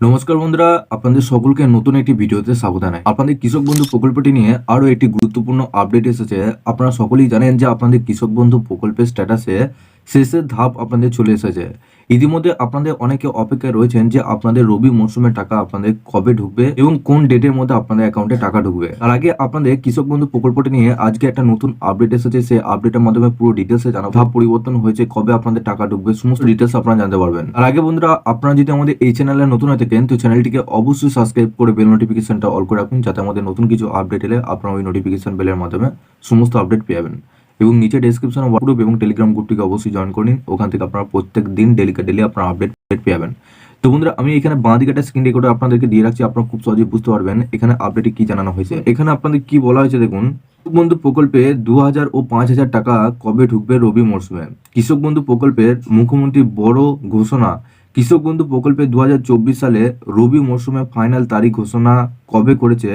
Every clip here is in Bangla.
নমস্কার বন্ধুরা, আপনাদের সকলকে নতুন একটি ভিডিওতে স্বাগত জানাই। আপনাদের কৃষক বন্ধু প্রকল্পটি নিয়ে আরো একটি গুরুত্বপূর্ণ আপডেট এসেছে। আপনারা সকলেই জানেন যে আপনাদের কৃষক বন্ধু প্রকল্পের স্ট্যাটাসে শেষের ধাপ আপনাদের চলে এসেছে। ইতিমধ্যে আপনাদের অনেকে অপেক্ষায় রয়েছেন যে আপনাদের রবি মরশুমের টাকা আপনাদের কবে ঢুকবে এবং কোন ডেটের মধ্যে আপনাদের অ্যাকাউন্টে টাকা ঢুকবে। তার আগে আপনাদের কৃষক বন্ধু প্রকল্পটি নিয়ে আজকে একটা নতুন আপডেট এসেছে। সেই আপডেটের মাধ্যমে পুরো ডিটেলসে জানাবো, ধাপ পরিবর্তন হয়েছে, কবে আপনাদের টাকা ঢুকবে, সমস্ত ডিটেলস আপনারা জানতে পারবেন। আর আগে বন্ধুরা, আপনারা যদি আমাদের এই চ্যানেলে নতুন হয়ে থাকেন তো চ্যানেলটিকে অবশ্যই সাবস্ক্রাইব করে বেল নোটিফিকেশনটা অল করে রাখুন, যাতে আমাদের নতুন কিছু আপডেট এলে আপনারা ওই নোটিফিকেশন বেলের মাধ্যমে সমস্ত আপডেট পেয়ে যাবেন। এবং নিচে ডেসক্রিপশনে হোয়াটসঅ্যাপ এবং টেলিগ্রাম গ্রুপটিকে অবশ্যই জয়েন করে নিন। ওখান থেকে আপনারা প্রত্যেক দিন ডেলি আপনারা আপডেট পেয়ে যাবেন। তো বন্ধুরা, আমি এখানে বাঁ দিকে একটা স্ক্রিন রেকর্ডে আপনাদেরকে দিয়ে রাখছি, আপনারা খুব সহজেই বুঝতে পারবেন এখানে আপডেটে কি জানানো হয়েছে। এখানে আপনাদের কি বলা হয়েছে দেখুন, কৃষক বন্ধু প্রকল্পে 2000 ও 5000 টাকা কবে ঢুকবে রবি মরশুমে। কৃষক বন্ধু প্রকল্পের মুখ্যমন্ত্রী বড় ঘোষণা। কৃষক বন্ধু প্রকল্পে 2024 সালে রবি মরশুমে ফাইনাল তারিখ ঘোষণা কবে করেছে।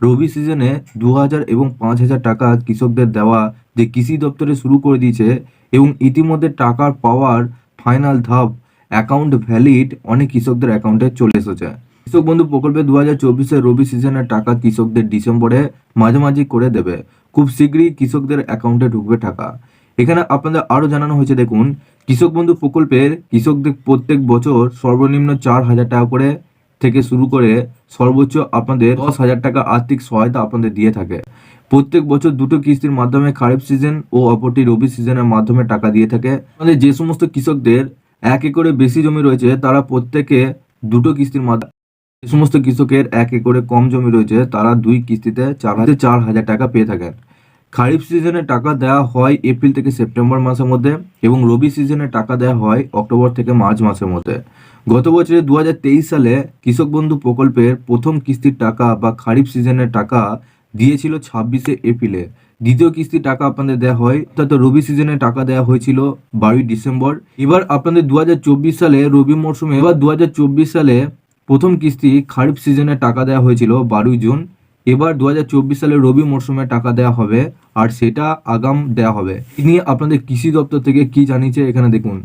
রবি সিজনে 2000 এবং 5000 টাকা কৃষকদের দেওয়া যে কৃষি দপ্তরে শুরু করে দিয়েছে এবং ইতিমধ্যে টাকার পাওয়ার ফাইনাল ধাপ অ্যাকাউন্ট ভ্যালিড অনেক কৃষকদের অ্যাকাউন্টে চলে এসেছে। কৃষক বন্ধু প্রকল্পে 2024-এর রবি সিজনের টাকা কৃষকদের ডিসেম্বরে মাঝামাঝি করে দেবে। খুব শীঘ্রই কৃষকদের অ্যাকাউন্টে ঢুকবে টাকা। এখানে আপনাদের আরো জানানো হয়েছে দেখুন, কৃষক বন্ধু প্রকল্পের কৃষকদের প্রত্যেক বছর সর্বনিম্ন 4000 টাকা করে থেকে শুরু করে সর্বোচ্চ আপনাদের 10,000 টাকা আর্থিক সহায়তা আপনাদের দিয়ে থাকে। প্রত্যেক বছর দুটো কিস্তির মাধ্যমে খারিফ সিজন ও অপরটি রবি সিজনের মাধ্যমে টাকা দিয়ে থাকে। আমাদের যে সমস্ত কৃষকদের 1 একরের বেশি জমি রয়েছে তারা প্রত্যেকে দুটো কিস্তির মাধ্যমে, যে সমস্ত কৃষকের 1 একরের কম জমি রয়েছে তারা 2 কিস্তিতে 4,000 টাকা পেয়ে থাকেন। খারিফ সিজনে টাকা দেওয়া হয় এপ্রিল থেকে সেপ্টেম্বর মাসের মধ্যে এবং রবি সিজনে টাকা দেওয়া হয় অক্টোবর থেকে মার্চ মাসের মধ্যে। গত বছরে 2023 সালে কৃষক বন্ধু প্রকল্পের প্রথম কিস্তির টাকা বা খারিফ সিজনের টাকা দিয়েছিল 26শে এপ্রিলে। দ্বিতীয় কিস্তির টাকা আপনাদের দেওয়া হয়, অর্থাৎ রবি সিজনে টাকা দেওয়া হয়েছিল 12 ডিসেম্বর। এবার আপনাদের 2024 সালে রবি মরশুমে 2024 সালে প্রথম কিস্তি খারিফ সিজনে টাকা দেওয়া হয়েছিল 12 জুন। এবার 2024 সালে রবি মরশুমে টাকা দেওয়া হবে আর সেটা আগাম দেওয়া হবে। এই নিয়ে আপনাদের কৃষি দপ্তর থেকে কি জানিয়েছে এখানে দেখুন।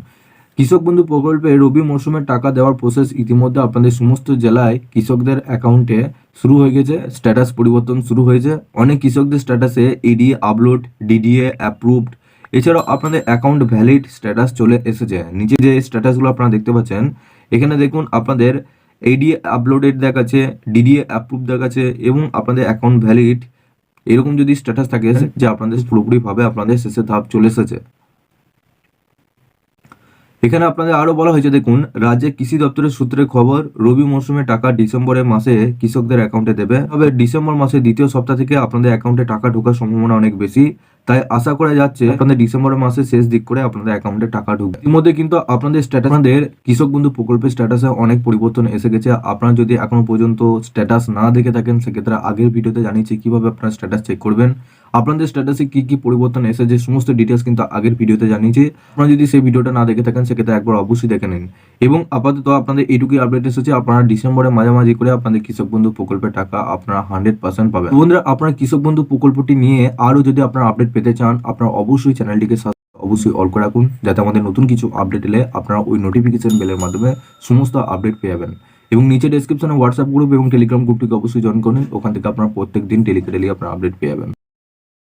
কৃষক বন্ধু প্রকল্পে রবি মরশুমে টাকা দেওয়ার প্রসেস ইতিমধ্যে আপনাদের সমস্ত জেলায় কৃষকদের অ্যাকাউন্টে শুরু হয়ে গেছে। স্ট্যাটাস পরিবর্তন শুরু হয়েছে। অনেক কৃষকদের স্ট্যাটাসে এডিএ আপলোড, ডিডিএ অ্যাপ্রুভড, এছাড়াও আপনাদের অ্যাকাউন্ট ভ্যালিড স্ট্যাটাস চলে এসেছে। নিচে যে স্ট্যাটাসগুলো আপনারা দেখতে পাচ্ছেন এখানে দেখুন, আপনাদের এডিএ আপলোডেড দেখাচ্ছে, ডিডিএ অ্যাপ্রুভ দেখাচ্ছে এবং আপনাদের অ্যাকাউন্ট ভ্যালিড, এরকম যদি স্ট্যাটাস থাকে যে আপনাদের পুরোপুরিভাবে আপনাদের শেষের ধাপ চলে এসেছে। এখানে আপনাদের আরো বলা হয়েছে দেখুন, রাজ্যের কৃষি দপ্তরের সূত্রে খবর, রবি মরশুমে টাকা ডিসেম্বরের মাসে কৃষকদের অ্যাকাউন্টে দেবে। তবে ডিসেম্বর মাসের দ্বিতীয় সপ্তাহ থেকে আপনাদের অ্যাকাউন্টে টাকা ঢোকার সম্ভাবনা অনেক বেশি, তাই আশা করা যাচ্ছে আপনাদের ডিসেম্বর মাসের শেষ দিক করে আপনাদের অ্যাকাউন্টে টাকা ঢুকবে। এর মধ্যে কিন্তু আপনাদের স্ট্যাটাস, আপনাদের কৃষক বন্ধু প্রকল্পের স্ট্যাটাসে অনেক পরিবর্তন এসে গেছে। আপনারা যদি এখনো পর্যন্ত স্ট্যাটাস না দেখে থাকেন সেক্ষেত্রে আগের ভিডিওতে জানিয়েছি কিভাবে আপনারা স্ট্যাটাস চেক করবেন। আপনাদের স্ট্যাটাসে কি কি পরিবর্তন এসেছে সমস্ত ডিটেলস কিন্তু আগের ভিডিওতে জানিয়েছি। আপনারা যদি সেই ভিডিওটা না দেখে থাকেন সেক্ষেত্রে একবার অবশ্যই দেখে নিন। এবং আপাতত আপনাদের এইটুকুই আপডেট এসেছে, আপনারা ডিসেম্বরের মাঝামাঝি করে আপনাদের কৃষক বন্ধু প্রকল্পের টাকা আপনারা 100% পাবেন। বন্ধুরা, আপনারা কৃষক বন্ধু প্রকল্পটি নিয়ে আরো যদি আপনারা আপডেট পেতে চান আপনারা অবশ্যই চ্যানেলটিকে অবশ্যই অল করে রাখুন, যাতে আমাদের নতুন কিছু আপডেট এলে আপনারা ওই নোটিফিকেশন বেলের মাধ্যমে সমস্ত আপডেট পেয়ে যাবেন। এবং নিচে ডেসক্রিপশনে হোয়াটসঅ্যাপ গ্রুপ এবং টেলিগ্রাম গ্রুপটিকে অবশ্যই জয়েন করুন। ওখান থেকে আপনারা প্রত্যেক দিন ডেলি আপনারা আপডেট পেয়ে যাবেন।